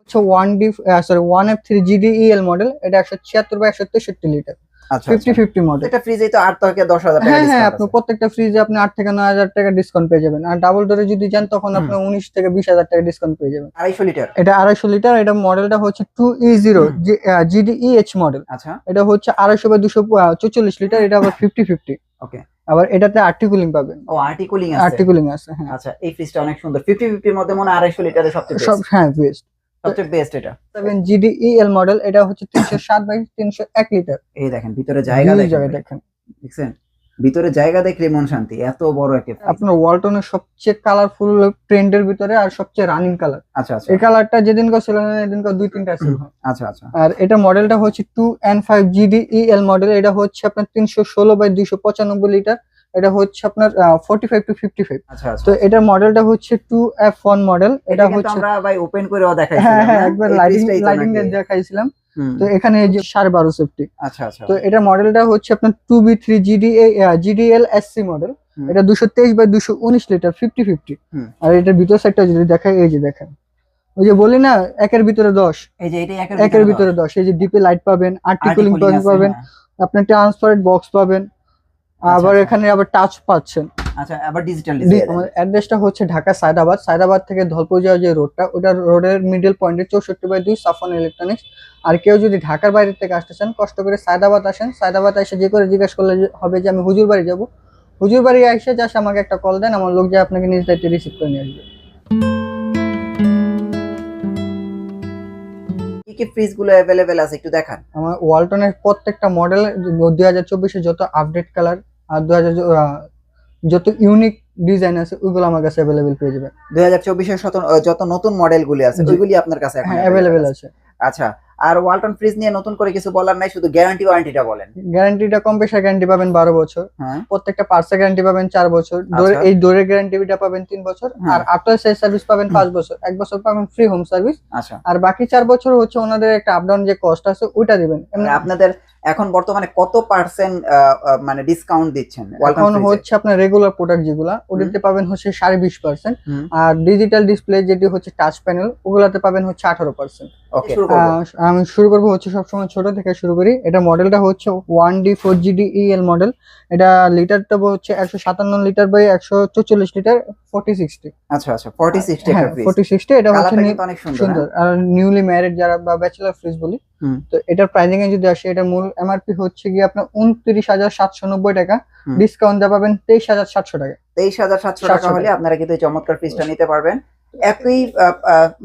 হচ্ছে 1F3 GDEL model, এটা 176/163 litre, আচ্ছা 50-50 মডেল। এটা ফ্রিজেই তো 8 থেকে 10,000 টাকা হ্যাঁ হ্যাঁ, ডিসকাউন্ট আপনি আছে। প্রত্যেকটা ফ্রিজে আপনি 8 থেকে 9,000 টাকা ডিসকাউন্ট পেয়ে যাবেন। আর ডাবল ডোরে যদি যান তখন আপনি 19 থেকে 20,000 টাকা ডিসকাউন্ট পেয়ে যাবেন। 250 লিটার। এটা 250 লিটার, এটা মডেলটা হচ্ছে 2E0 GDEH মডেল। আচ্ছা এটা হচ্ছে 250/244 লিটার, এটা আবার 50-50। ওকে। আবার এটাতে আরটি কুলিং পাবেন। ও আরটি কুলিং আছে। আরটি কুলিং আছে, হ্যাঁ। আচ্ছা এই ফ্রিজটা অনেক সুন্দর। 50-50 এর মধ্যে মনে হয় 250 লিটারের সবচেয়ে সব, বেস্ট। হ্যাঁ বেস্ট। সবচেয়ে বেস্ট এটা। 7 GDEL মডেল, এটা হচ্ছে 307/301 লিটার। এই দেখেন ভিতরে জায়গা Huge দেখেন জায়গা ভাই। দেখেন। দেখছেন? ভিতরে জায়গা দেখলে মন শান্তি। এত বড় একটা ফ্রিজ। আপনার ওয়ালটনের সবচেয়ে কালারফুল ট্রেন্ডের ভিতরে আর সবচেয়ে রানিং কালার। আচ্ছা আচ্ছা এই কালারটা যেদিনকে ছিল না এদিনকে 2-3টা সেল হয়। আচ্ছা আচ্ছা আর এটা মডেলটা হচ্ছে 2N5 GDEL মডেল, এটা হচ্ছে আপনার 316/295 লিটার, এটা হচ্ছে আপনার 45-55। আচ্ছা আচ্ছা। তো এটার মডেলটা হচ্ছে 2F1 মডেল, এটা এটা কিন্তু হচ্ছে আমরা ভাই ওপেন করেও হ্যাঁ দেখাইছিলাম হ্যাঁ, না? একবার এই লাইটিং ফ্রিজটাই তো লাইটিং নাকি? দেখাইছিলাম। হুম। তো এখানে এই যে 12.5 সেফটি। আচ্ছা আচ্ছা তো এটা মডেলটা হচ্ছে আপনার 2B3 GDL SC মডেল, হুম। এটা 223/219 লিটার, 50-50। হুম। আর এটার ভিতর সাইডটা যদি দেখাই, এই যে দেখেন, ওই যে বলি না একের ভিতরে 10, এই যে এটাই একের ভিতরে 10। এই যে ডিপে লাইট পাবেন, আরটি কুলিং পাবেন, আপনার ট্রান্সপারেন্ট বক্স পাবেন, আবার আচ্ছা। এখানে আবার টাচ পাচ্ছেন। আচ্ছা আবার ডিজিটাল ডিসপ্লে। আমার অ্যাড্রেসটা হচ্ছে ঢাকা সায়দাবাদ থেকে ধলপুর যাওয়ার যে রোডটা, ওটা রোডের মিডল পয়েন্টে 64/2 সাফন ইলেকট্রনিক্স। আর কেউ যদি ঢাকার বাইরে থেকে আসতে চান, কষ্ট করে সায়দাবাদ আসেন। সায়দাবাদ এসে যে করে জিজ্ঞেস করলে হবে যে আমি হুজুর বাড়ি যাবো। হুজুর বাড়ি এসে জাস্ট আমাকে একটা কল দেন, আমার লোক যায় আপনাকে নিজ দায়িত্বে রিসিভ করে নিয়ে আসবে। কি কি ফ্রিজ গুলো अवेलेबल আছে একটু দেখান। আমার ওয়ালটনের প্রত্যেকটা মডেল 2024-এ যত আপডেট কালার আর 2000 যত ইউনিক ডিজাইন আছে ওইগুলো আমার কাছে অ্যাভেলেবেল পেয়ে যাবেন। 2024 এর যত নতুন মডেলগুলি আছে জি। ওইগুলি আপনার কাছে এখন হ্যাঁ অ্যাভেলেবেল আছে। আচ্ছা আর ওয়ালটন ফ্রিজ নিয়ে নতুন করে কিছু বলার নাই, শুধু গ্যারান্টি ওয়ারেন্টিটা বলেন। গ্যারান্টিটা কম্প্রেসার গ্যারান্টি পাবেন 12 বছর, হ্যাঁ প্রত্যেকটা পার্টসের গ্যারান্টি পাবেন 4 বছর, আচ্ছা। এই ডোরের গ্যারান্টিটা পাবেন 3 বছর, হ্যাঁ। আর আফটার সেল সার্ভিস পাবেন 5 বছর, 1 বছর পাবেন ফ্রি হোম সার্ভিস। আচ্ছা আর বাকি 4 বছর হচ্ছে ওনাদের একটা আপ ডাউন যে কস্ট আছে ওইটা দিবেন। মানে আপনাদের এখন বর্তমানে কত পার্সেন্ট মানে ডিসকাউন্ট দিচ্ছেন ওয়ালটন এখন ফ্রিজে? হচ্ছে আপনার রেগুলার প্রোডাক্ট যেগুলা ওটাতে পাবেন হচ্ছে 20.5%, হুম। আর ডিজিটাল ডিসপ্লে যেটি হচ্ছে টাচ প্যানেল ওগুলাতে পাবেন হচ্ছে 18%। ওকে শুরু করব। আমি শুরু করবো হচ্ছে সবসময় ছোট থেকে শুরু করি। এটা মডেলটা হচ্ছে 1D4 GDEL মডেল, এটা লিটারটা হচ্ছে 157 লিটার বাই 144 লিটার, 40-60। আচ্ছা আচ্ছা 40-60 হ্যাঁ একটা ফ্রিজ। 40-60, এটা হচ্ছে কালারটা কিন্তু অনেক সুন্দর। সুন্দর। আর নিউলি ম্যারিড যারা বা ব্যাচেলর ফ্রিজ বলি, হুম। তো এটার প্রাইসিং এ যদি আসে, এটা মূল এমআরপি হচ্ছে গিয়ে আপনার 29,790 টাকা, হুম। ডিসকাউন্ট দেওয়া পাবেন 23,700 টাকা। 23,700 টাকা হলে আপনারা কিন্তু এই চমৎকার ফ্রিজটা নিতে পারবেন। একই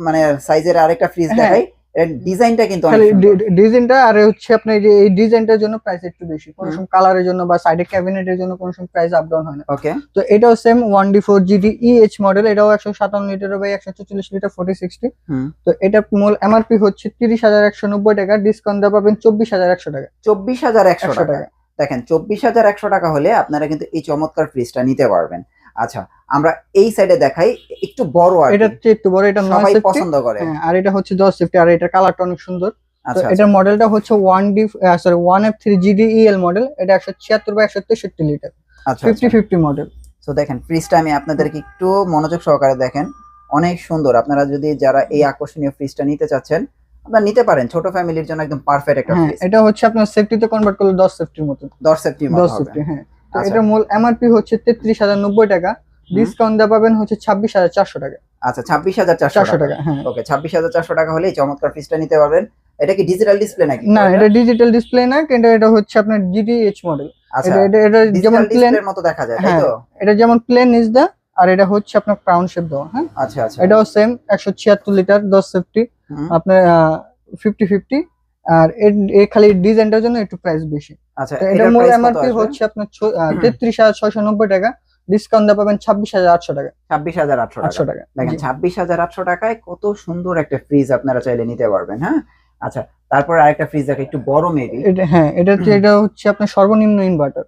মানে সাইজের আরেকটা ফ্রিজ হ্যাঁ। দেখাই, এর ডিজাইনটা কিন্তু অনেক খালি সুন্দর। ডিজাইনটা আর হচ্ছে আপনার যে এই ডিজাইনটার জন্য প্রাইস একটু বেশি, কোনো সময় কালারের জন্য বা সাইডে ক্যাবিনেটের জন্য কোনো সময় প্রাইস আপ ডাউন হয় না। ওকে তো এটাও সেম 1D4 GDEH মডেল, এটাও 157 লিটার বাই 144 লিটার, 40-60। হুম। তো এটা মূল এমআরপি হচ্ছে 30,190 টাকা, ডিসকাউন্ট দেওয়া পাবেন 24,100 টাকা। 24,100 100 টাকা। টাকা। দেখেন 24,100 টাকা হলে আপনারা কিন্তু এই চমৎকার ফ্রিজটা নিতে পারবেন। আচ্ছা আমরা এই সাইডে দেখাই একটু বড় আর এটা চেয়ে একটু বড়, এটা 9 সবাই সেফটি পছন্দ করে। হ্যাঁ, আর এটা হচ্ছে 10 সেফটি, আর এটার কালারটা অনেক সুন্দর। তো আচ্ছা এটার মডেলটা হচ্ছে 1F3 GDEL মডেল, এটা 176/163 লিটার, আচ্ছা 50-50 মডেল। তো দেখেন ফ্রিজটা আমি আপনাদেরকে একটু মনোযোগ সহকারে দেখেন, অনেক সুন্দর। আপনারা যদি যারা এই আকর্ষণীয় ফ্রিজটা নিতে চাচ্ছেন আপনারা নিতে পারেন, ছোট ফ্যামিলির জন্য একদম পারফেক্ট একটা হ্যাঁ ফ্রিজ। এটা হচ্ছে আপনার সেফটিতে কনভার্ট করলে 10 সেফটির মতো, 10 সেফটি 10 সেফটি হ্যাঁ। তো আচ্ছা। এটার মূল এমআরপি হচ্ছে 33,090 টাকা, ডিসকাউন্ট দেওয়া পাবেন হচ্ছে 26,400 টাকা। আচ্ছা 26,400 400 টাকা হ্যাঁ। ওকে 26,400 টাকা হলে এই চমৎকার ফ্রিজটা নিতে পারবেন। এটা কি ডিজিটাল ডিসপ্লে নাকি? না এটা ডিজিটাল ডিসপ্লে না, কিন্তু এটা হচ্ছে আপনার GDH মডেল। আচ্ছা এটা যেমন ডিজিটাল প্লেন, ডিসপ্লের মতো দেখা যায় তাই হ্যাঁ তো? এটা যেমন প্লেন ইজ দা, আর এটা হচ্ছে আপনার ক্রাউন শেপ দেওয়া। হ্যাঁ আচ্ছা আচ্ছা এটাও সেম 176 লিটার, 10 সেফটি, হুম। আপনার 50-50। আর এর খালি ডিজাইনটার জন্য একটু প্রাইস বেশি। আচ্ছা তো এটার এটার মূল প্রাইস কত এমআরপি আসবে? হচ্ছে আপনার 33,690 টাকা, ডিসকাউন্ট দেওয়া পাবেন 26,800 টাকা। 26,800 800 টাকা। টাকা দেখেন জি। 26,800 টাকায় কত সুন্দর একটা ফ্রিজ আপনারা চাইলে নিতে পারবেন। হ্যাঁ আচ্ছা তারপর আরেকটা ফ্রিজ দেখে একটু বড় মেবি। হ্যাঁ এটা হচ্ছে আপনার সর্বনিম্ন ইনভার্টার,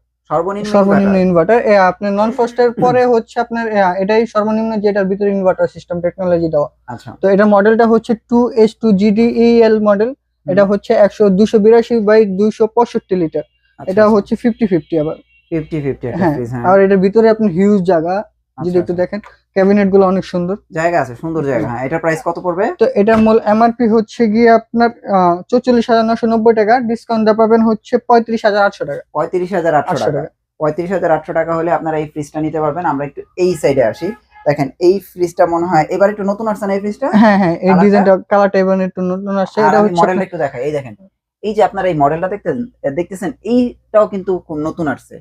সর্বনিম্ন ইনভার্টার আপনার নন ফ্রস্টের পরে হচ্ছে আপনার এটাই সর্বনিম্ন যেটার ভিতরে ইনভার্টার সিস্টেম টেকনোলজি দেওয়া। আচ্ছা তো এটা মডেলটা হচ্ছে 2H2 GDEL মডেল, এটা হচ্ছে 282/265 লিটার, এটা হচ্ছে 50-50 আবার 50-50 একটা হ্যাঁ। ফ্রিজ। হ্যাঁ আর এটার ভিতরে আপনি হিউজ জায়গা যদি আচ্ছা, একটু আচ্ছা। দেখেন, ক্যাবিনেট গুলো অনেক সুন্দর। জায়গা আছে, সুন্দর জায়গা। হ্যাঁ, এটার প্রাইস কত পড়বে? তো এটার মূল এমআরপি হচ্ছে গিয়ে আপনার 44,990 টাকা, ডিসকাউন্ট দিয়ে পাবেন হচ্ছে 35,800 টাকা। 35,800 টাকা। 35,800 টাকা হলে আপনারা এই ফ্রিজটা নিতে পারবেন। আমরা একটু এই সাইডে আসি। দেখেন এই ফ্রিজটা মনে হয় এবার একটু নতুন আসছে না এই ফ্রিজটা? হ্যাঁ হ্যাঁ, এই ডিজাইনটা কালারটা এবার একটু নতুন আসছে। আর এটা আমি হচ্ছে মডেলটা একটু দেখাই। এই দেখেন, এই যে আপনারা এই মডেলটা দেখতেছেন, এইটাও কিন্তু খুব নতুন আসছে।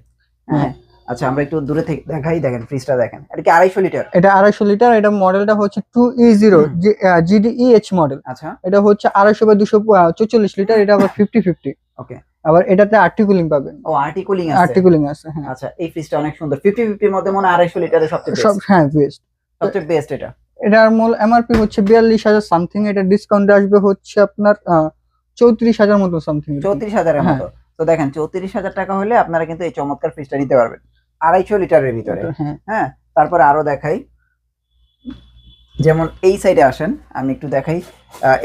হ্যাঁ, আচ্ছা আমরা একটু দূরে থেকে দেখাই। দেখেন ফ্রিজটা দেখেন, এটা কি 250 লিটার? এটা 250 লিটার। এটা মডেলটা হচ্ছে 2E0 GDEH মডেল। আচ্ছা, এটা হচ্ছে 250/244 লিটার। এটা আবার 50-50। ওকে। আবার এটাতে আরটি কুলিং পাবেন। ও, আরটি কুলিং আছে। আরটি কুলিং আছে, হ্যাঁ। আচ্ছা, এই ফ্রিজটা অনেক সুন্দর। 50-50 এর মধ্যে মনে হয় 250 লিটারের সবচেয়ে সব, বেস্ট। হ্যাঁ, বেস্ট। সবচেয়ে বেস্ট এটা। এটার মূল এমআরপি হচ্ছে 42,000 সামথিং। এটা ডিসকাউন্টে আসবে হচ্ছে আপনার 34,000 মতো সামথিং। 34,000 এর হ্যাঁ। মতো। তো দেখেন 34,000 টাকা হলে আপনারা কিন্তু এই চমৎকার ফ্রিজটা নিতে পারবেন 250 লিটারের ভিতরে। হ্যাঁ। হ্যাঁ, তারপরে আরো দেখাই। যেমন এই সাইডে আসেন, আমি একটু দেখাই।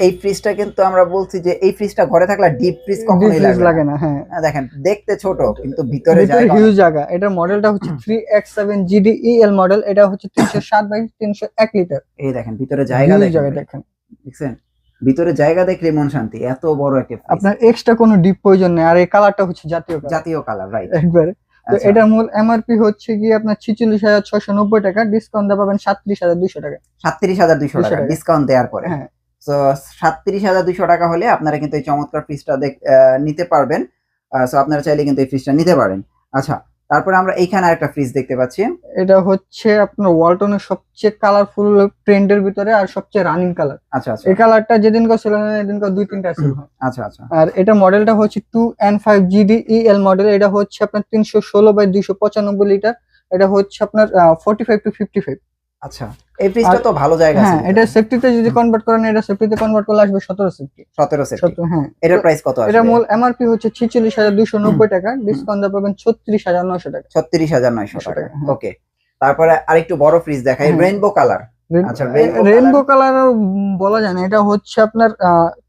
এই ফ্রিজটা কিন্তু আমরা বলছি যে এই ফ্রিজটা ঘরে থাকলে ডিপ ফ্রিজ কখনোই লাগে না। হ্যাঁ, দেখেন দেখতে ছোট কিন্তু ভিতরে জায়গা হিউজ জায়গা। এটার মডেলটা হচ্ছে 3X7 GDEL মডেল। এটা হচ্ছে 307/301 লিটার। এই দেখেন ভিতরে জায়গা দেখেন, দেখছেন ভিতরে জায়গা দেখলে মন শান্তি। এত বড় একটা ফ্রিজ, আপনার এক্সট্রা কোনো ডিপ প্রয়োজন নেই। আর এই কালারটা হচ্ছে জাতীয় কালার, রাইট একবারে। তো এটার মূল এমআরপি হচ্ছে গিয়ে আপনার 46,690 টাকা, ডিসকাউন্ট দিয়ে পাবেন 37,200 টাকা। 37,200 টাকা ডিসকাউন্ট দেওয়ার পরে। হ্যাঁ, তো 37,200 টাকা হলে আপনারা কিন্তু এই চমৎকার ফ্রিজটা নিতে পারবেন। সো আপনারা চাইলে কিন্তু এই ফ্রিজটা নিতে পারেন। আচ্ছা, তারপরে আমরা এইখানে আরেকটা ফ্রিজ দেখতে পাচ্ছি। এটা হচ্ছে আপনার ওয়ালটনের সবচেয়ে কালারফুল ট্রেন্ডের ভিতরে আর সবচেয়ে রানিং কালার। আচ্ছা আচ্ছা, এই কালারটা যেদিনকার ছিল না, এদিনকার 2-3টা সেল হয়। আচ্ছা আচ্ছা। আর এটা মডেলটা হচ্ছে 2N5 GDEL মডেল। এটা হচ্ছে আপনার 316/295 লিটার। এটা হচ্ছে আপনার 45-55। আচ্ছা, এই ফ্রিজটা তো ভালো জায়গা আছে। হ্যাঁ, এটা সেফটিতে যদি কনভার্ট করেন, এটা সেফটিতে কনভার্ট করলে আসবে 17 সেফটি। 17 সেফটি। হ্যাঁ। এটার প্রাইস কত আসবে? এটা মূল এমআরপি হচ্ছে 46,290 টাকা, ডিসকাউন্ট দিয়ে পাবেন 36,900 টাকা। 36,900 টাকা, হ্যাঁ। ওকে। তারপরে আরেকটু বড় ফ্রিজ দেখাই, রেইনবো কালার। আচ্ছা, রেইনবো কালার বলা যায় না। এটা হচ্ছে আপনার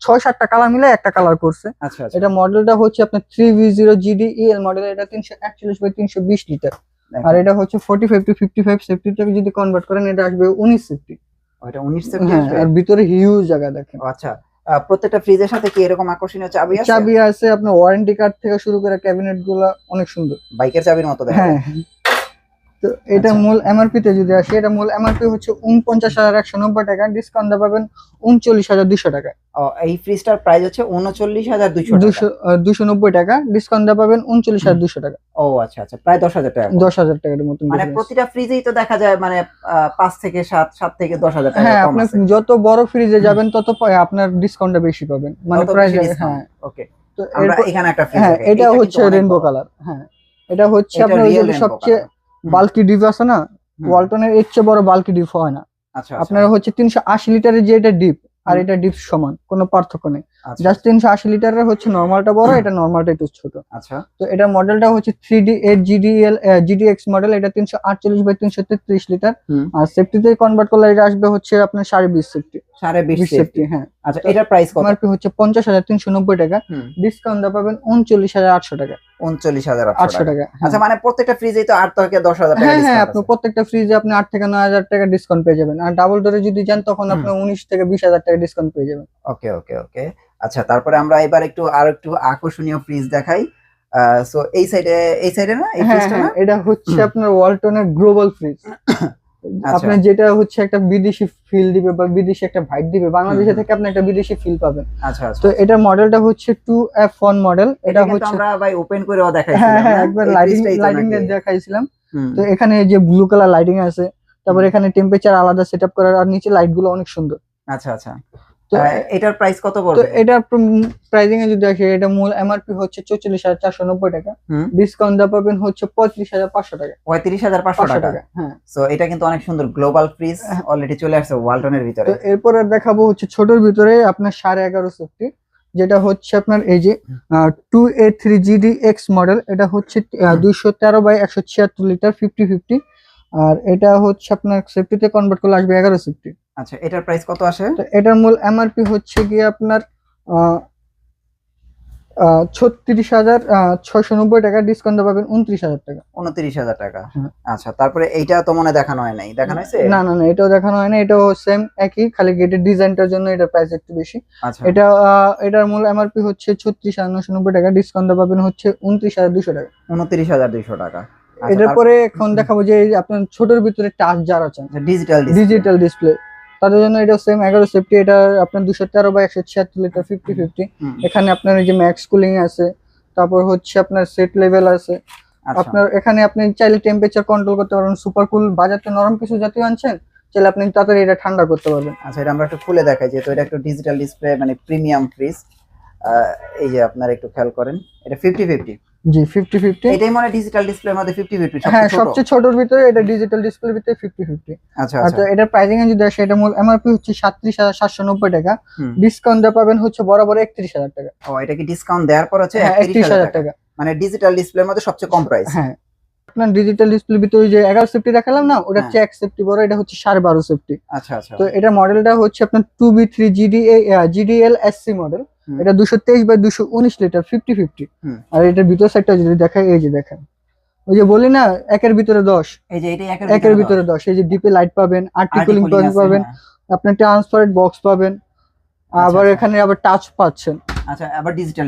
6-7টা কালার মিলে একটা কালার করছে। আচ্ছা, এটা মডেলটা হচ্ছে আপনার 3V0 GDEL মডেল। এটা 341/320 লিটার। আর এটা হচ্ছে 45-55 সেফটিতে যদি কনভার্ট করেন, এটা আসবে 19 সেফটি। ওটা 19 সেফটি আসবে। আর ভিতরে হিউজ জায়গা দেখেন। আচ্ছা, প্রত্যেকটা ফ্রিজের সাথে কি এরকম আকর্ষণীয় চাবি আছে? চাবি আছে, আপনার ওয়ারেন্টি কার্ড থেকে শুরু করে ক্যাবিনেট গুলো অনেক সুন্দর, বাইকের চাবির মতো দেখা যায়। হ্যাঁ। তো এটা মূল এমআরপি তে যদি আসে, এটা মূল এমআরপি হচ্ছে 49,190 টাকা, ডিসকাউন্ট দিয়ে পাবেন 39,200 টাকা। এই ফ্রিজটার প্রাইস হচ্ছে 39,200 টাকা। 290 টাকা, ডিসকাউন্ট দিয়ে পাবেন 39,200 টাকা। ও আচ্ছা আচ্ছা, প্রায় 10,000 টাকা। 10,000 টাকার মতো। মানে প্রতিটা ফ্রিজেই তো দেখা যায় মানে 5 থেকে 7 থেকে 10,000 টাকা হ্যাঁ, কম আপনি আছে। যত বড় ফ্রিজে যাবেন তত আপনার ডিসকাউন্টটা বেশি পাবেন, মানে প্রাইস। হ্যাঁ, ওকে। তো আমরা এখানে একটা ফ্রিজ হ্যাঁ, দেখি। এটা হচ্ছে রেইনবো কালার। হ্যাঁ, এটা হচ্ছে আপনার ওই যে সবচেয়ে বাল্কি ডিপ আছে না, ওয়ালটনের এর চেয়ে বড় বাল্কি ডিপ হয় না। আচ্ছা, আপনার হচ্ছে 380 লিটারের যে এটা ডিপ, আর এটা ডিপ সমান, কোনো পার্থক্য নেই। আচ্ছা, জাস্ট 380 লিটারের হচ্ছে নরমালটা বড়, এটা নরমালটা একটু ছোট। আচ্ছা। তো এটা মডেলটা হচ্ছে 3D8 GDL GDX মডেল। এটা 348/333 লিটার। আর সেফটিতে কনভার্ট করলে এটা আসবে হচ্ছে আপনার 20.5 সেফটি। 20.5 সেফটি, হ্যাঁ। আচ্ছা, এটার প্রাইস কত? এমআরপি হচ্ছে 50,390 টাকা, ডিসকাউন্ট দিয়ে পাবেন 39,800 টাকা। 39,800 টাকা। আচ্ছা, মানে প্রত্যেকটা ফ্রিজেই তো 8 থেকে 10,000 টাকা হ্যাঁ, ডিসকাউন্ট আপনি আছে। প্রত্যেকটা ফ্রিজে আপনি 8 থেকে 9,000 টাকা ডিসকাউন্ট পেয়ে যাবেন। আর ডাবল ডোরে যদি যান, তখন আপনি 19 থেকে 20,000 টাকা ডিসকাউন্ট পেয়ে যাবেন। ওকে ওকে ওকে। আচ্ছা, তারপরে আমরা এবার একটু আকর্ষণীয় ফ্রিজ দেখাই। সো এই সাইডে না, এই ফ্রিজটা না, এটা হচ্ছে আপনার ওয়ালটনের গ্লোবাল ফ্রিজ। আপনার যেটা হচ্ছে একটা বিদেশি ফিল দিবে বা বিদেশি একটা ভাইব দিবে, বাংলাদেশে থেকে আপনি একটা বিদেশি ফিল পাবেন। আচ্ছা আচ্ছা। তো এটার মডেলটা হচ্ছে 2F1 মডেল। এটা হচ্ছে আমরা ভাই ওপেন করেও দেখাইছিলাম। হ্যাঁ, একবার লাইটিং এর দেখাইছিলাম। হুম। তো এখানে যে ব্লু কালার লাইটিং আছে, তারপর এখানে টেম্পারেচার আলাদা সেটআপ করার, আর নিচে লাইট গুলো অনেক সুন্দর। আচ্ছা আচ্ছা। তো এটার প্রাইস কত তো পড়বে? এটা প্রাইসিং এ যদি আসে, এটা মূল এমআরপি হচ্ছে 44,490 টাকা, ডিসকাউন্ট দা পাবেন হচ্ছে 35,500 টাকা। 35,500 টাকা। হ্যাঁ। সো এটা কিন্তু অনেক সুন্দর গ্লোবাল ফ্রিজ অলরেডি চলে আসছে ওয়ালটনের ভিতরে। তো এরপর আর দেখাবো হচ্ছে ছোটর ভিতরে আপনার 11.5 সেফটি, যেটা হচ্ছে আপনার এই যে 2A3 GDX মডেল। এটা হচ্ছে 213/176 লিটার 50-50। আর এটা হচ্ছে আপনার সেফটিতে কনভার্ট করলে আসবে 11 সেফটি। আচ্ছা, এটার প্রাইস কত আসে? তো এটার মূল এমআরপি হচ্ছে গিয়ে আপনার 36,690 টাকা, ডিসকাউন্ট পাবেন 29,000 টাকা। 29,000 টাকা। হ্যাঁ। আচ্ছা, তারপরে এইটা তো মনে হয় দেখানো হয় নাই, দেখানো হয়েছে? না না না, এটাও দেখানো হয় না, এটাও সেম একই, খালি গেটের ডিজাইনটার জন্য এটার প্রাইস একটু বেশি। আচ্ছা, এটা এটার মূল এমআরপি হচ্ছে 36,990 টাকা, ডিসকাউন্ট পাবেন হচ্ছে 29,200 টাকা। 29,200 টাকা। আচ্ছা, এটার পরে এখন দেখাবো যে এই যে আপনার ছোটর ভিতরে টাচ যারা চান, ডিজিটাল ডিজিটাল ডিসপ্লে, তাদের জন্য এটা সেম 11 সেফটি। এটা আপনার 213/176 লিটার 50/50। এখানে আপনার এই যে ম্যাক্স কুলিং আছে, তারপর হচ্ছে আপনার সেট লেভেল আছে। আচ্ছা, আপনার এখানে আপনি চাইলে টেম্পারেচার কন্ট্রোল করতে পারবেন, সুপার কুল, বাজারতে নরম কিছু জাতীয় আনছেন, চাইলে আপনি তাড়াতাড়ি এটা ঠান্ডা করতে পারবেন। আচ্ছা, এটা আমরা একটু খুলে দেখাই, যেহেতু এটা একটু ডিজিটাল ডিসপ্লে, মানে প্রিমিয়াম ফ্রিজ। এই যে আপনারা একটু খেয়াল করেন, এটা 50/50। জি, 50/50। এটাই মানে ডিজিটাল ডিসপ্লের মধ্যে 50/50 হ্যাঁ, সবচেয়ে ছোট। সবচেয়ে ছোটর ভিতরে এটা ডিজিটাল ডিসপ্লের ভিতরে 50/50। আচ্ছা, আচ্ছা, আচ্ছা। এটার প্রাইসিং এ যদি আসে, এটা মূল এমআরপি হচ্ছে 37,790 টাকা, হুম। ডিসকাউন্ট পাবেন হচ্ছে বরাবর 31,000 টাকা। ও, এটা কি ডিসকাউন্ট দেওয়ার পর হচ্ছে হ্যাঁ, 31,000 টাকা? টাকা। মানে ডিজিটাল ডিসপ্লের মধ্যে সবচেয়ে কম প্রাইস। হ্যাঁ, আপনার ডিজিটাল ডিসপ্লের ভিতরে যে 11 সেফটি দেখালাম না, ওটা হ্যাঁ। হচ্ছে 1 সেফটি বড়, এটা হচ্ছে 12.5 সেফটি। আচ্ছা, আচ্ছা। তো এটা মডেলটা হচ্ছে আপনার 2B3 GDL SC মডেল। হুম। এটা 223/219 লিটার 50/50। হুম। আর এটার ভিতর সাইডটা যদি দেখাই, এই যে দেখেন, ওই যে বলি না একের ভিতরে 10, এই যে এটাই একের ভিতরে 10। এই যে ডিপে লাইট পাবেন, আর্টিকুলিং পাবেন, আপনার ট্রান্সপারেন্ট বক্স পাবেন, আবার আচ্ছা। এখানে আবার টাচ পাচ্ছেন, আচ্ছা, আবার ডিজিটাল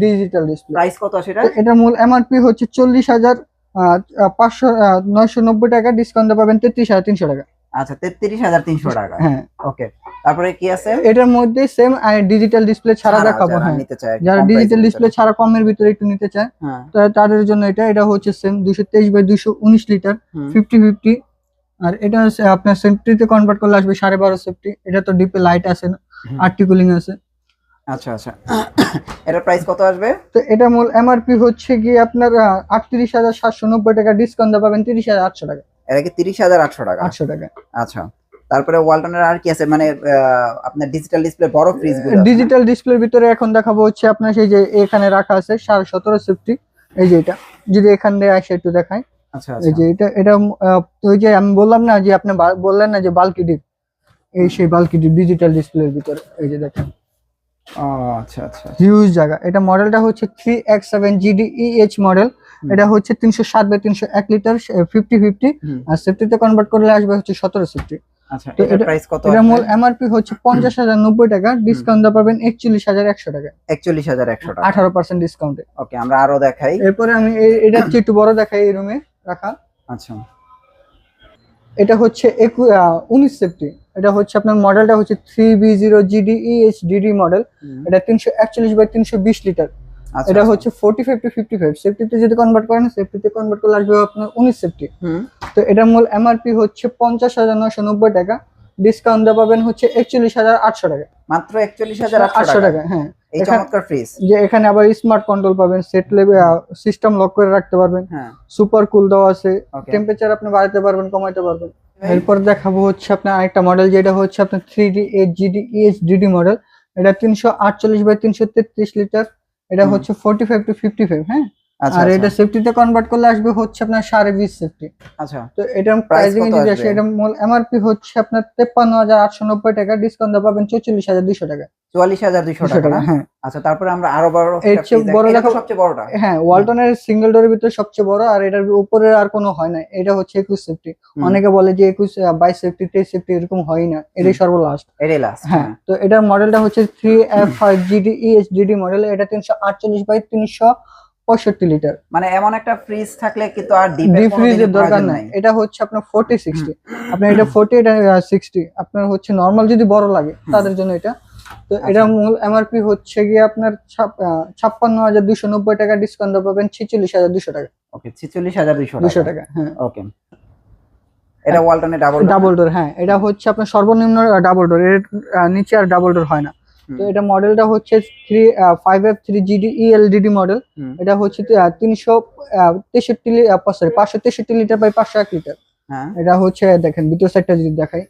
ডিজিটাল ডিসপ্লে। প্রাইস কত আছে এটা? এটার মূল এমআরপি হচ্ছে 40,990 টাকা, ডিসকাউন্ট পাবেন 33,300 টাকা। আচ্ছা, 33,300 টাকা। হ্যাঁ, ওকে, তারপরে কি আছে? এটার মধ্যে সেম ডিজিটাল ডিসপ্লে ছাড়া দেখাবো। যারা হ্যাঁ, নিতে চায়, যারা কম ডিজিটাল প্রাইসের ডিসপ্লে ভিতরে। ছাড়া কমের ভিতরে একটু নিতে চায়, হ্যাঁ। তাদের জন্য এটা হচ্ছে সেম 223/219 লিটার হুম। 50/50। আর এটা হচ্ছে আপনার সেফটিতে কনভার্ট করলে আসবে 12.5 সেফটি। এটা তো ডিপে লাইট আছে না, আর্টিকুলিং আছে। আচ্ছা, আচ্ছা। এটার প্রাইস কত আসবে? তো এটা মূল এমআরপি হচ্ছে গিয়ে আপনার 38,790 টাকা, ডিসকাউন্ট পাবেন 30,800 টাকা। এটা কি 30,800 টাকা? 800 টাকা। আচ্ছা, তারপরে ওয়ালটনের আর কি আছে, মানে আপনার ডিজিটাল ডিসপ্লে বড় ফ্রিজ গুলো? ডিজিটাল ডিসপ্লের ভিতরে এখন দেখাবো হচ্ছে আপনার সেই যে এখানে রাখা আছে 17.5 সেফটি। এই যে এটা যদি এখান দিয়ে আসে একটু দেখাই, আচ্ছা, এই আচ্ছা। যে এটা ওই যে আমি বললাম না যে আপনি বললেন না যে বাল্কি ডিপ, এই সেই বাল্কি ডিপ ডিজিটাল ডিসপ্লের ভিতরে, এই যে দেখেন ও, আচ্ছা, আচ্ছা। হিউজ জায়গা। এটা মডেলটা হচ্ছে 3X7 GDEH মডেল। এটা হচ্ছে 307/301 লিটার 50/50। হুম। আর সেফটিতে কনভার্ট করলে আসবে হচ্ছে 17 সেফটি। আচ্ছা, তো এটার প্রাইস কত এটা আসবে? মূল এমআরপি হচ্ছে 50,090 টাকা, ডিসকাউন্ট পাবেন 41,100 টাকা, 41,100 টাকা। 18% ডিসকাউন্টে। ওকে, আমরা আরো দেখাই। এরপরে আমি এটা হচ্ছে একটু বড় দেখাই, এই রুমে রাখা। আচ্ছা, এটা হচ্ছে 19 সেফটি। এটা হচ্ছে আপনার মডেলটা হচ্ছে 3B0 GDEH DD মডেল। হুম। এটা 341/320 লিটার। আচ্ছা, এটা আচ্ছা। হচ্ছে 45/55। সেফটিতে যদি কনভার্ট করেন, সেফটিতে কনভার্ট করলে আসবে আপনার 19 সেফটি। হুম। তো এটার মূল এমআরপি হচ্ছে 50,990 টাকা, ডিসকাউন্ট পাবেন হচ্ছে 41,800 টাকা। মাত্র 41,800 টাকা। টাকা। হ্যাঁ, এই চমৎকার ফ্রিজ। যে এখানে আবার স্মার্ট কন্ট্রোল পাবেন, সেট লেভেল সিস্টেম লক করে রাখতে পারবেন, হ্যাঁ। সুপার কুল দেওয়া আছে, ওকে। টেম্পারেচার আপনি বাড়াতে পারবেন, কমাইতে পারবেন। এরপর দেখাবো হচ্ছে আপনার আরেকটা মডেল, যেটা হচ্ছে আপনার 3D8 GDEH DD মডেল। এটা 348/333 লিটার। এটা হুম। হচ্ছে 45/55। হ্যাঁ, আচ্ছা, আর আচ্ছা। এটা সেফটিতে কনভার্ট করলে আসবে হচ্ছে আপনার 20.5 সেফটি। আচ্ছা, তো এটার প্রাইস প্রাইসিং কত যদি আসবে? আসে, এটা মূল এমআরপি হচ্ছে আপনার 53,890 টাকা, ডিসকাউন্ট পাবেন 44,200 টাকা। 44,200 200 টাকা টাকা, না? হ্যাঁ। আচ্ছা, তারপরে আমরা আরো বড় এর একটা চেয়ে ফ্রিজ বড় এটা তো দেখো, সবচেয়ে বড়টা। হ্যাঁ, ওয়ালটনের সিঙ্গেল ডোরের ভিতরে সবচেয়ে বড়, আর এটার উপরে আর কোনো হয় না। এটা হচ্ছে 21 সেফটি। হুম। অনেকে বলে যে 21, 22 সেফটি, 23 সেফটি এরকম হয় না, এটাই সর্বলাস্ট। এটাই লাস্ট। হ্যাঁ, তো এটার মডেলটা হচ্ছে 3F5 GDEH DD মডেল। এটা 348/365 লিটার। মানে এমন একটা ফ্রিজ থাকলে কিন্তু আর ডিপ ডিপের কোনো ফ্রিজের দরকার প্রয়োজন নাই। নাই। এটা হচ্ছে আপনার 40/60। আপনার এটা 40, এটা 60। আপনার হচ্ছে নরমাল যদি বড় লাগে তাদের জন্য এটা। তো এটা মূল এমআরপি হচ্ছে গিয়ে আপনার 56,290 টাকা, ডিসকাউন্ট পাবেন 46,200 টাকা। ওকে, 46,200 200 টাকা। টাকা, হ্যাঁ। ওকে, এটা ওয়ালটনের ডাবল ডোর, হ্যাঁ। এটা হচ্ছে আপনার সর্বনিম্ন ডাবল ডোর, এর নিচে আর ডাবল ডোর হয় না। তো এটা মডেলটা হচ্ছে 5F3 GDELDD মডেল। এটা হচ্ছে 563 লিটার বাই 501 লিটার। হ্যাঁ। এটা হচ্ছে দেখেন ভিতর সাইডটা যদি দেখাই,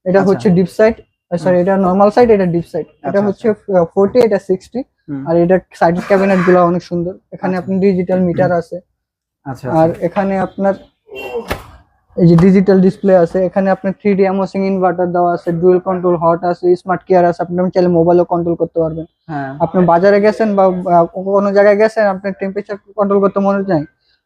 এটা আচ্ছা। হচ্ছে ডিপ সাইড, সরি এটা নরমাল সাইড, এটা ডিপ সাইড। এটা আচ্ছা, হচ্ছে 40, এটা 60। আর এটা সাইড ক্যাবিনেট গুলো অনেক সুন্দর। এখানে আচ্ছা। আপনি ডিজিটাল মিটার আছে। আচ্ছা, আর এখানে আপনার এই যে ডিজিটাল ডিসপ্লে আছে, এখানে আপনার 3D অ্যামোসিং ইনভার্টার দেওয়া আছে, ডুয়াল কন্ট্রোল হট আছে, স্মার্ট কেয়ার আছে, আপনি চাইলে মোবাইলও কন্ট্রোল করতে পারবেন। হ্যাঁ। আপনি বাজারে গেছেন বা কোনো জায়গায় গেছেন, আপনার টেম্পারেচার কন্ট্রোল করতে মনে চাই,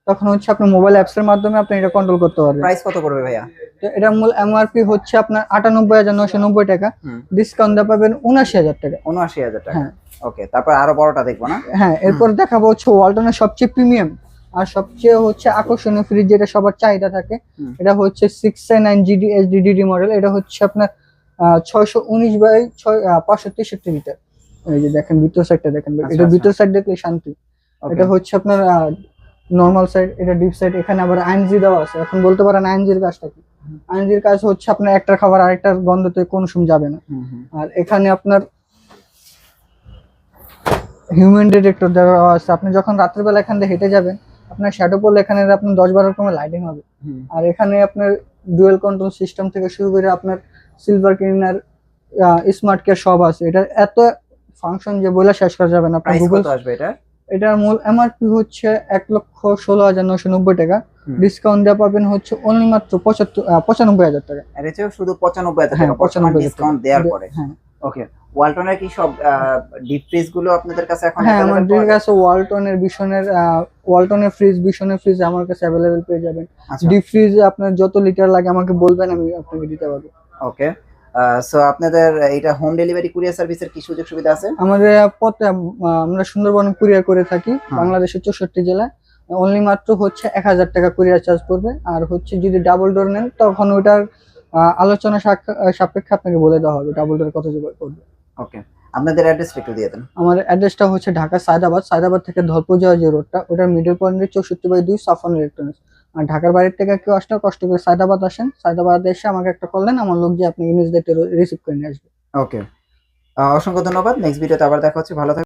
তখন হচ্ছে আপনি মোবাইল অ্যাপস এর মাধ্যমে আপনি এটা কন্ট্রোল করতে পারবেন। প্রাইস কত পড়বে ভাইয়া? তো এটা মূল এমআরপি হচ্ছে আপনার 98,990 টাকা, ডিসকাউন্ট দিয়ে পাবেন 79,000 টাকা। 79,000 টাকা। হ্যাঁ ওকে, তারপর আরো বড়টা দেখবো না? হ্যাঁ, এরপর দেখাবো হচ্ছে ওয়ালটনের সবচেয়ে প্রিমিয়াম আর সবচেয়ে হচ্ছে আকর্ষণীয় ফ্রিজ, যেটা সবার চাহিদা থাকে। এটা হচ্ছে 609GD HDD মডেল। এটা হচ্ছে আপনার 619/563 লিটার। এই যে দেখেন ভিতর সাইডটা দেখেন, এটা ভিতর সাইড দেখলে শান্তি। এটা হচ্ছে আপনার নরমাল সাইড, এটা ডিপ সাইড। এখানে আবার আইএনজি দেওয়া আছে। এখন বলতে পারেন আইএনজির কাজটা কি? আইএনজির কাজ হচ্ছে আপনার একটার খাবার আরেকটার গন্ধতে কোনো সময় যাবে না। আর এখানে আপনার হিউম্যান ডিটেক্টর দেওয়া আছে। আপনি যখন রাত্রিবেলা এখান থেকে হেঁটে যাবেন, আপনার শ্যাডো পড়লে এখানে আপনার 10-12 রকমের লাইটিং হবে। আর এখানে আপনার ডুয়েল কন্ট্রোল সিস্টেম থেকে শুরু করে আপনার সিলভার ক্লিনার, স্মার্ট কেয়ার সব আছে। এটা এত ফাংশন যে বলে শেষ করা যাবে না। আপনার প্রাইস গুগল কত আসবে এটা? এটার মূল এমআরপি হচ্ছে 1,16,990 টাকা, ডিসকাউন্ট দেওয়া পাবেন হচ্ছে অনলি মাত্র 95,000 টাকা। এর চেয়ে শুধু 95,000 হ্যাঁ, টাকা বর্তমান 95,000 ডিসকাউন্ট দেওয়ার পরে। হ্যাঁ ওকে, ওয়ালটনের কি সব ডিপ ফ্রিজ গুলো আপনাদের কাছে এখন হ্যাঁ, available আমাদের পাওয়া যায়? কাছে ওয়ালটনের ফ্রিজ, বিশনের ফ্রিজ আমার কাছে অ্যাভেলেবেল পেয়ে যাবেন। আচ্ছা। ডিপ ফ্রিজ আপনার যত লিটার লাগে আমাকে বলবেন, আমি আপনাকে দিতে পারবো। ওকে, সো আপনাদের এটা হোম ডেলিভারি কুরিয়ার সার্ভিসের কি সুযোগ সুবিধা আছে? আমাদের আমরা সুন্দরবনে কুরিয়ার করে থাকি, বাংলাদেশের 64 জেলায়। অনলি মাত্র হচ্ছে 1,000 টাকা কুরিয়ার চার্জ পড়বে। আর হচ্ছে যদি ডাবল ডোর নেন, তখন ওটার আলোচনা সাপেক্ষে আপনাকে বলে দেওয়া হবে ডাবল ডোর কত পড়বে। ওকে, আপনাদের অ্যাড্রেসটা একটু দিয়ে দেন। আমার অ্যাড্রেসটা হচ্ছে ঢাকা সায়দাবাদ থেকে ধলপুর যাওয়ার যে রোডটা, ওটার মিডল পয়েন্টে 64/2 সাফন ইলেকট্রনিক্স। আর ঢাকার বাইরে থেকে কেউ আসলে কষ্ট করে সায়দাবাদ আসেন, সায়দাবাদ এসে আমাকে একটা কল দেন, আমার লোক যে আপনি ইমেজ দেখতে রিসিভ করে নিয়ে আসবে। ওকে, অসংখ্য ধন্যবাদ। নেক্সট ভিডিওতে আবার দেখা হচ্ছে। ভালো থাকবেন।